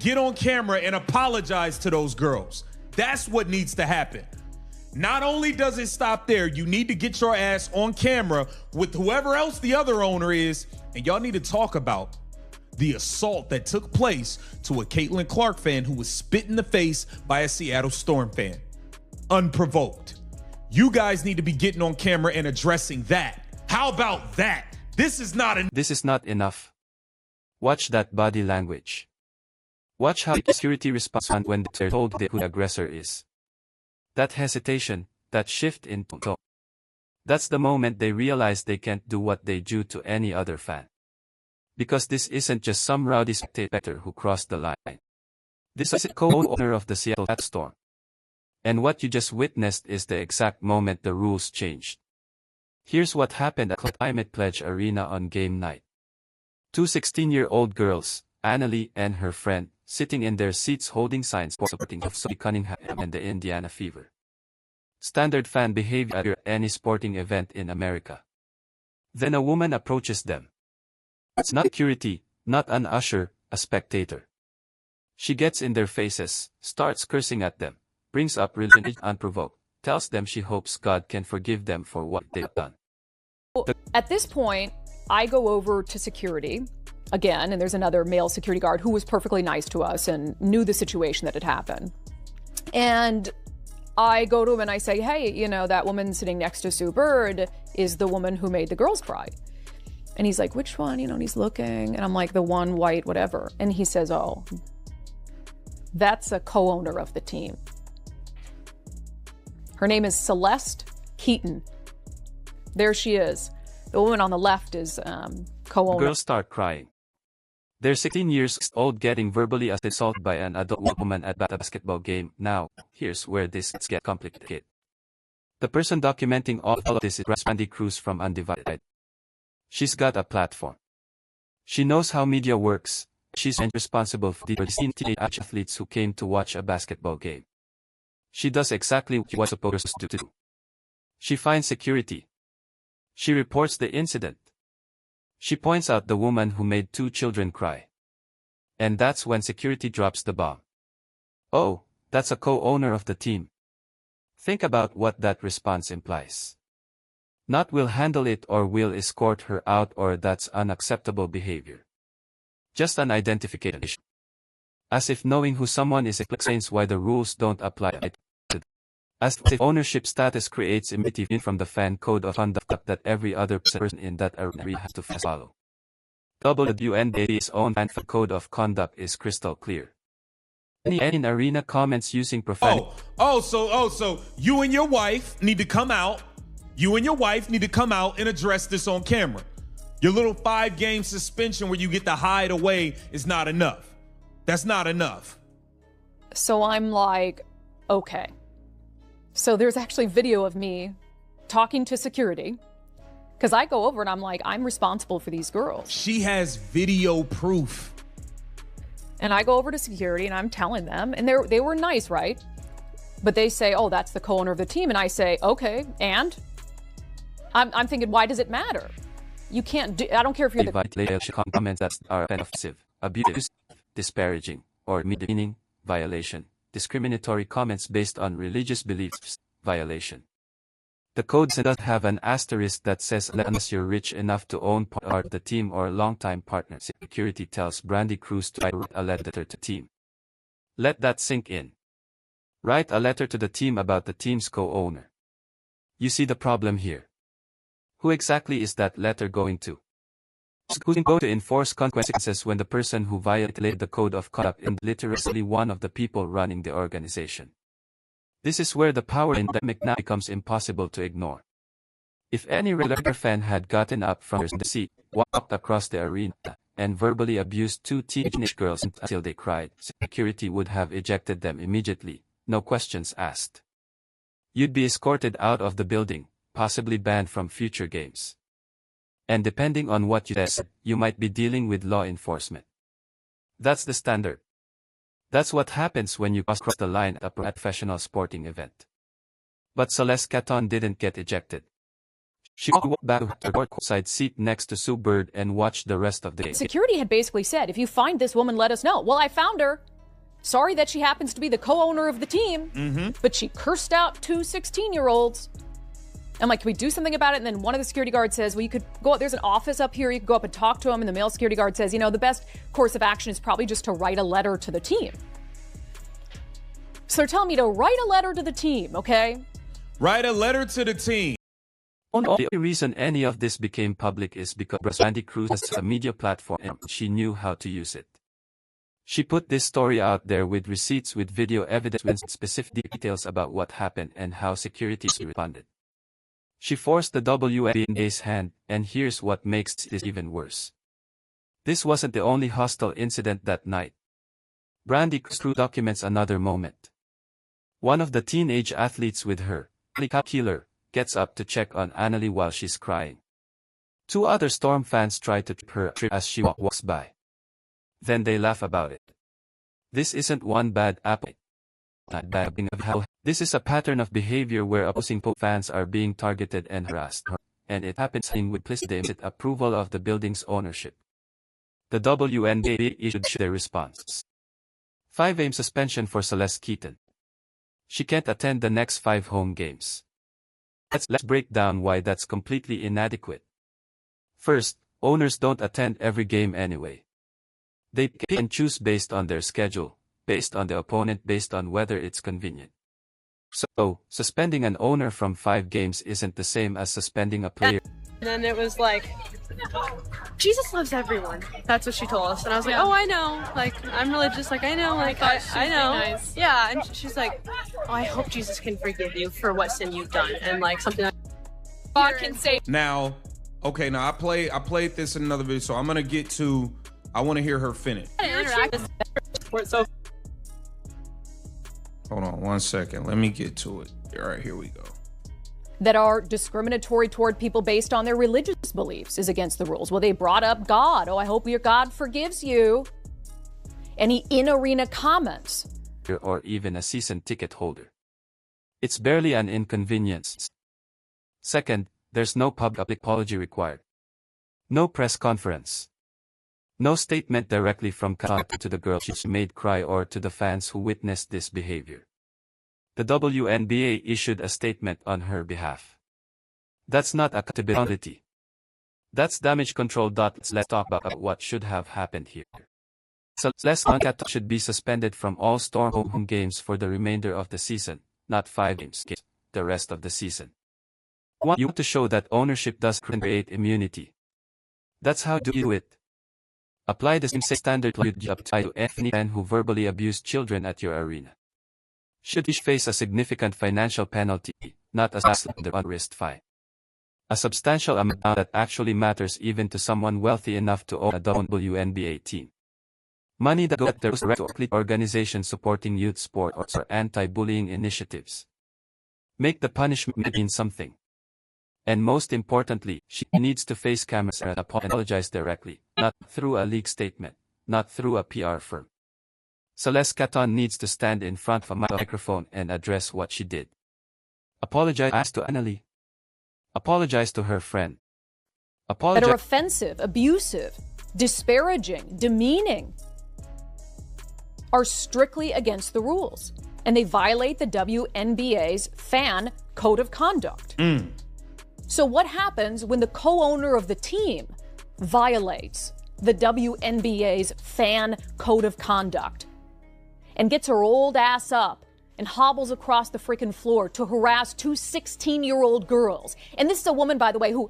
get on camera and apologize to those girls. That's what needs to happen. Not only does it stop there, you need to get your ass on camera with whoever else the other owner is, and y'all need to talk about the assault that took place to a Caitlin Clark fan who was spit in the face by a Seattle Storm fan. Unprovoked. You guys need to be getting on camera and addressing that. How about that? This is not enough. Watch that body language. Watch how the security responds when they're told who the aggressor is. That hesitation, that shift in tone. That's the moment they realize they can't do what they do to any other fan. Because this isn't just some rowdy spectator who crossed the line. This is a co-owner of the Seattle Storm. And what you just witnessed is the exact moment the rules changed. Here's what happened at Climate Pledge Arena on game night. Two 16-year-old girls, Annalie and her friend, sitting in their seats holding signs supporting Sophie Cunningham and the Indiana Fever. Standard fan behavior at any sporting event in America. Then a woman approaches them. It's not security, not an usher, a spectator. She gets in their faces, starts cursing at them, brings up religion unprovoked, tells them she hopes God can forgive them for what they've done. At this point, I go over to security again, and there's another male security guard who was perfectly nice to us and knew the situation that had happened. And I go to him and I say, hey, you know, that woman sitting next to Sue Bird is the woman who made the girls cry. And he's like, which one? You know, and he's looking, and I'm like, the one white, whatever. And he says, oh, that's a co-owner of the team. Her name is Celeste Keaton. There she is. The woman on the left is co-owner. Girls start crying. They're 16 years old getting verbally assaulted by an adult woman at a basketball game. Now, here's where this gets complicated. The person documenting all of this is Randy Cruz from Undivided. She's got a platform. She knows how media works. She's responsible for the teenage athletes who came to watch a basketball game. She does exactly what she was supposed to do. She finds security. She reports the incident. She points out the woman who made two children cry. And that's when security drops the bomb. Oh, that's a co-owner of the team. Think about what that response implies. Not we'll handle it or we'll escort her out or that's unacceptable behavior. Just an identification. As if knowing who someone is explains why the rules don't apply to them. As if ownership status creates immunity from the fan code of conduct that every other person in that arena has to follow. WNBA's own fan code of conduct is crystal clear. Any arena comments using profanity. So you and your wife need to come out. You and your wife need to come out and address this on camera. Your little 5-game suspension where you get to hide away is not enough. That's not enough. So I'm like, okay. So there's actually video of me talking to security because I go over and I'm like, I'm responsible for these girls. She has video proof. And I go over to security and I'm telling them, and they were nice, right? But they say, oh, that's the co-owner of the team. And I say, okay, and? I'm thinking, why does it matter? You can't do, I don't care if you're the comments that are offensive, abusive, disparaging, or demeaning, violation, discriminatory comments based on religious beliefs, violation. The code does have an asterisk that says unless you're rich enough to own part of the team or longtime partner. Security tells Brandy Cruz to write a letter to the team. Let that sink in. Write a letter to the team about the team's co-owner. You see the problem here. Who exactly is that letter going to? Who's going to enforce consequences when the person who violated the code of conduct is literally one of the people running the organization? This is where the power dynamic now becomes impossible to ignore. If any regular fan had gotten up from their seat, walked across the arena, and verbally abused two teenage girls until they cried, security would have ejected them immediately, no questions asked. You'd be escorted out of the building, possibly banned from future games. And depending on what you said, you might be dealing with law enforcement. That's the standard. That's what happens when you cross the line at a professional sporting event. But Celeste Keaton didn't get ejected. She walked back to her courtside seat next to Sue Bird and watched the rest of the game. Security had basically said, if you find this woman, let us know. Well, I found her. Sorry that she happens to be the co-owner of the team, but she cursed out two 16-year-olds. I'm like, can we do something about it? And then one of the security guards says, well, you could go, there's an office up here, you could go up and talk to him. And the male security guard says, the best course of action is probably just to write a letter to the team. So they're telling me to write a letter to the team, okay? Write a letter to the team. The only reason any of this became public is because Brandy Cruz has a media platform and she knew how to use it. She put this story out there with receipts with video evidence with specific details about what happened and how security responded. She forced the WNBA's hand, and here's what makes this even worse. This wasn't the only hostile incident that night. Brandy Cruz documents another moment. One of the teenage athletes with her, Keeler, gets up to check on Annalie while she's crying. Two other Storm fans try to trip her as she walks by. Then they laugh about it. This isn't one bad apple. This is a pattern of behavior where opposing fans are being targeted and harassed, and it happens with implicit approval of the building's ownership. The WNBA issued their response. 5-game suspension for Celeste Keaton. She can't attend the next 5 home games. Let's break down why that's completely inadequate. First, owners don't attend every game anyway. They pick and choose based on their schedule, based on the opponent, based on whether it's convenient. So, suspending an owner from 5 games isn't the same as suspending a player. And then it was like, Jesus loves everyone. That's what she told us. And I was like, oh, I know. Like, I'm religious. Like, I know. Like, I know. Nice. Yeah. And she's like, oh, I hope Jesus can forgive you for what sin you've done. And like something like God can save. Now, okay, now I played this in another video, so I'm gonna get to. I want to hear her finish. So hold on 1 second. Let me get to it. All right, here we go. That are discriminatory toward people based on their religious beliefs is against the rules. Well, they brought up God. Oh, I hope your God forgives you. Any in-arena comments? Or even a season ticket holder. It's barely an inconvenience. Second, there's no public apology required. No press conference. No statement directly from Keaton to the girl she made cry or to the fans who witnessed this behavior. The WNBA issued a statement on her behalf. That's not accountability. That's damage control. Let's talk about what should have happened here. Celeste Keaton should be suspended from all Storm home games for the remainder of the season, not 5 games, the rest of the season. You want to show that ownership does create immunity. That's how you do it. Apply the same standard you apply to any fan who verbally abused children at your arena. Should each face a significant financial penalty, not a slap on the wrist fine. A substantial amount that actually matters even to someone wealthy enough to own a WNBA team. Money that goes directly to organizations supporting youth sports or anti-bullying initiatives. Make the punishment mean something. And most importantly, she needs to face cameras and apologize directly, not through a leak statement, not through a PR firm. Celeste Keaton needs to stand in front of a microphone and address what she did. Apologize to Annalie. Apologize to her friend. Apologize. That are offensive, abusive, disparaging, demeaning, are strictly against the rules, and they violate the WNBA's fan code of conduct. So what happens when the co-owner of the team violates the WNBA's fan code of conduct and gets her old ass up and hobbles across the freaking floor to harass two 16-year-old girls? And this is a woman, by the way, who,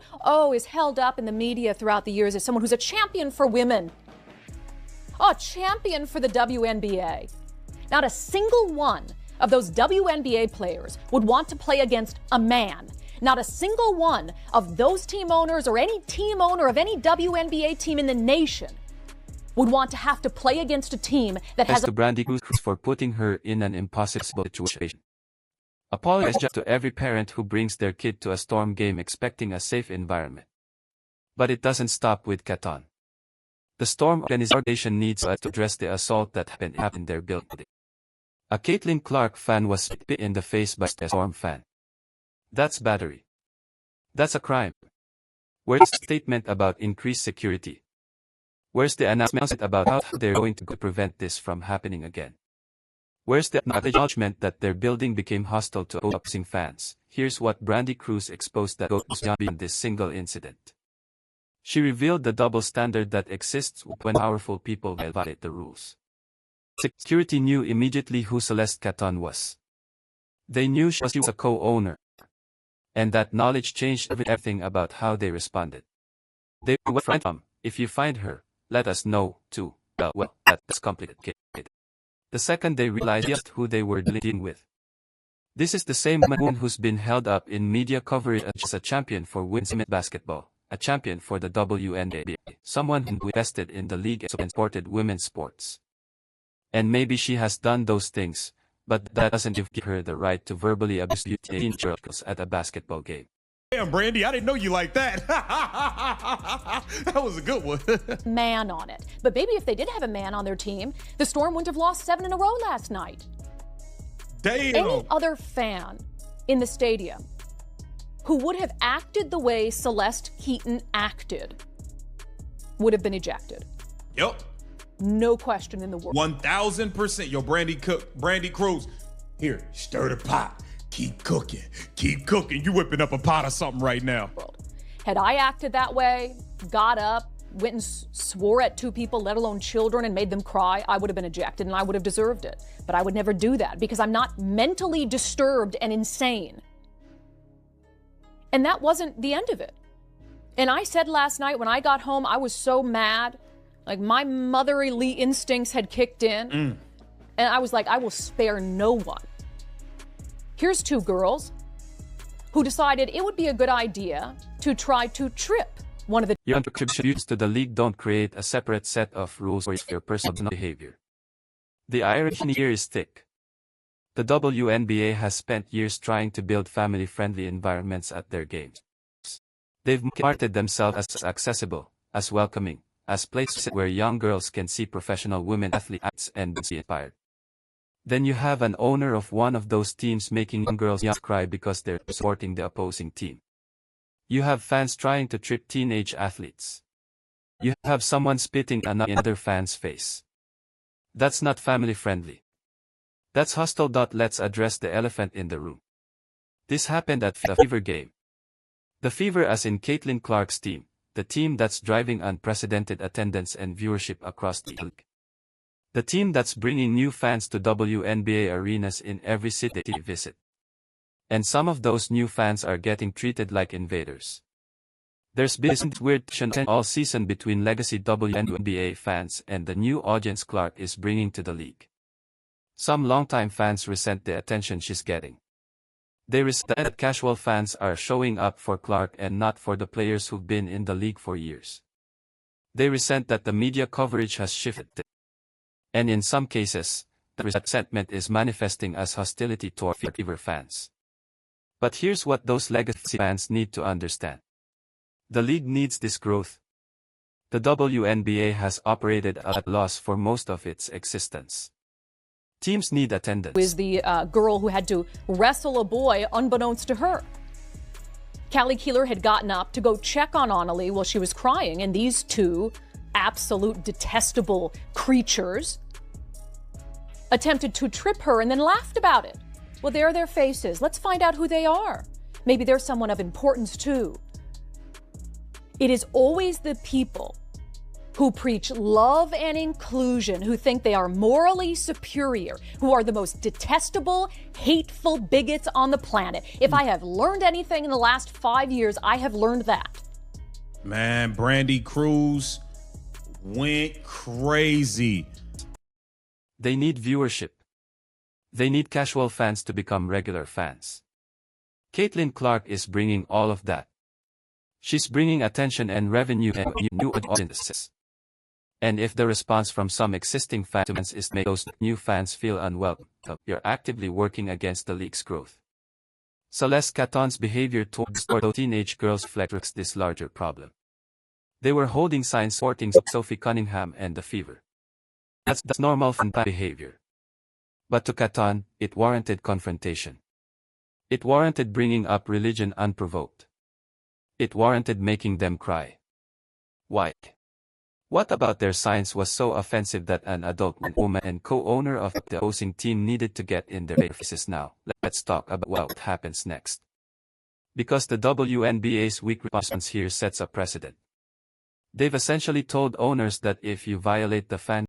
is held up in the media throughout the years as someone who's a champion for women. A champion for the WNBA. Not a single one of those WNBA players would want to play against a man. Not a single one of those team owners or any team owner of any WNBA team in the nation would want to have to play against a team that has to Brandy Cruz for putting her in an impossible situation. Apologize to every parent who brings their kid to a Storm game expecting a safe environment. But it doesn't stop with Keaton. The Storm organization needs to address the assault that happened in their building. A Caitlin Clark fan was spit in the face by a Storm fan. That's battery. That's a crime. Where's the statement about increased security? Where's the announcement about how they're going to prevent this from happening again? Where's the acknowledgement that their building became hostile to opposing fans? Here's what Brandi Cruz exposed that goes beyond this single incident. She revealed the double standard that exists when powerful people violate the rules. Security knew immediately who Celeste Keaton was. They knew she was a co-owner. And that knowledge changed everything about how they responded. They went from, if you find her, let us know, to, well, that's complicated. The second they realized just who they were dealing with. This is the same woman who's been held up in media coverage as a champion for women's basketball, a champion for the WNBA, someone who invested in the league and supported women's sports. And maybe she has done those things, but that doesn't give her the right to verbally abuse teen girls at a basketball game. Damn, Brandi, I didn't know you like that. That was a good one. Man on it. But maybe if they did have a man on their team, the Storm wouldn't have lost 7 in a row last night. Damn. Any other fan in the stadium who would have acted the way Celeste Keaton acted would have been ejected. Yep. No question in the world. 1,000%. Yo, Brandi Cruz. Here, stir the pot. Keep cooking. Keep cooking. You whipping up a pot or something right now. Had I acted that way, got up, went and swore at 2 people, let alone children, and made them cry, I would have been ejected and I would have deserved it. But I would never do that because I'm not mentally disturbed and insane. And that wasn't the end of it. And I said last night when I got home, I was so mad. Like my motherly instincts had kicked in. And I was like, I will spare no one. Here's 2 girls who decided it would be a good idea to try to trip one of the... Your contributions to the league don't create a separate set of rules for your personal behavior. The irony here is thick. The WNBA has spent years trying to build family-friendly environments at their games. They've marketed themselves as accessible, as welcoming, as places where young girls can see professional women athletes and be inspired. Then you have an owner of one of those teams making young girls cry because they're supporting the opposing team. You have fans trying to trip teenage athletes. You have someone spitting on another fan's face. That's not family-friendly. That's hostile. Let's address the elephant in the room. This happened at the Fever game. The Fever as in Caitlin Clark's team, the team that's driving unprecedented attendance and viewership across the league. The team that's bringing new fans to WNBA arenas in every city they visit. And some of those new fans are getting treated like invaders. There's been this weird tension all season between legacy WNBA fans and the new audience Clark is bringing to the league. Some longtime fans resent the attention she's getting. They resent that casual fans are showing up for Clark and not for the players who've been in the league for years. They resent that the media coverage has shifted. And in some cases, the resentment is manifesting as hostility toward Fever fans. But here's what those legacy fans need to understand. The league needs this growth. The WNBA has operated at a loss for most of its existence. Teams need attendance. Is the girl who had to wrestle a boy unbeknownst to her. Callie Keeler had gotten up to go check on Annalie while she was crying, and these 2 absolute detestable creatures attempted to trip her and then laughed about it. Well, there are their faces. Let's find out who they are. Maybe they're someone of importance too. It is always the people who preach love and inclusion, who think they are morally superior, who are the most detestable, hateful bigots on the planet. If I have learned anything in the last 5 years, I have learned that. Man, Brandi Cruz went crazy. They need viewership. They need casual fans to become regular fans. Caitlin Clark is bringing all of that. She's bringing attention and revenue and new audiences. And if the response from some existing fans is to make those new fans feel unwelcome, you're actively working against the league's growth. Celeste Keaton's behavior towards teenage girls reflects this larger problem. They were holding signs supporting Sophie Cunningham and the Fever. That's normal fan behavior. But to Keaton, it warranted confrontation. It warranted bringing up religion unprovoked. It warranted making them cry. Why? What about their science was so offensive that an adult woman and co-owner of the opposing team needed to get in their faces now? Let's talk about what happens next. Because the WNBA's weak response here sets a precedent. They've essentially told owners that if you violate the fan